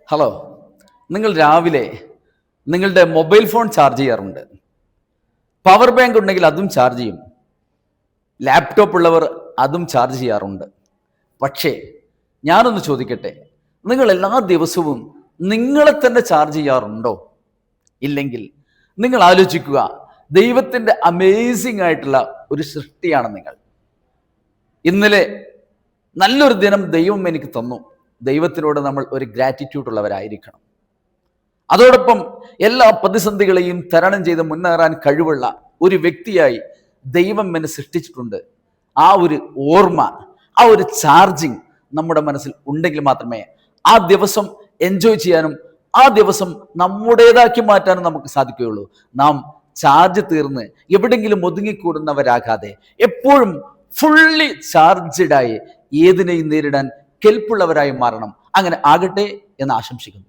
Hello, നിങ്ങൾ രാവിലെ നിങ്ങളുടെ മൊബൈൽ ഫോൺ ചാർജ് ചെയ്യാറുണ്ട്. പവർ ബാങ്ക് ഉണ്ടെങ്കിൽ അതും ചാർജ് ചെയ്യും. ലാപ്ടോപ്പ് ഉള്ളവർ അതും ചാർജ് ചെയ്യാറുണ്ട്. പക്ഷേ ഞാനൊന്ന് ചോദിക്കട്ടെ, നിങ്ങൾ എല്ലാ ദിവസവും നിങ്ങളെ തന്നെ ചാർജ് ചെയ്യാറുണ്ടോ? ഇല്ലെങ്കിൽ നിങ്ങൾ ആലോചിക്കുക, ദൈവത്തിൻ്റെ അമേസിംഗ് ആയിട്ടുള്ള ഒരു സൃഷ്ടിയാണ് നിങ്ങൾ. ഇന്നലെ നല്ലൊരു ദിനം ദൈവം എനിക്ക് തന്നു. ദൈവത്തിനോട് നമ്മൾ ഒരു ഗ്രാറ്റിറ്റ്യൂഡ് ഉള്ളവരായിരിക്കണം. അതോടൊപ്പം എല്ലാ പ്രതിസന്ധികളെയും തരണം ചെയ്ത് മുന്നേറാൻ കഴിവുള്ള ഒരു വ്യക്തിയായി ദൈവം എന്നെ സൃഷ്ടിച്ചിട്ടുണ്ട്. ആ ഒരു ഓർമ്മ, ആ ഒരു ചാർജിങ് നമ്മുടെ മനസ്സിൽ ഉണ്ടെങ്കിൽ മാത്രമേ ആ ദിവസം എൻജോയ് ചെയ്യാനും ആ ദിവസം നമ്മുടേതാക്കി മാറ്റാനും നമുക്ക് സാധിക്കുകയുള്ളൂ. നാം ചാർജ് തീർന്ന് എവിടെയെങ്കിലും ഒതുങ്ങിക്കൂടുന്നവരാകാതെ എപ്പോഴും ഫുള്ളി ചാർജഡായി ഏതിനെയും നേരിടാൻ കെൽപ്പുള്ളവരായി മാറണം. അങ്ങനെ ആകട്ടെ എന്ന് ആശംസിക്കുന്നു.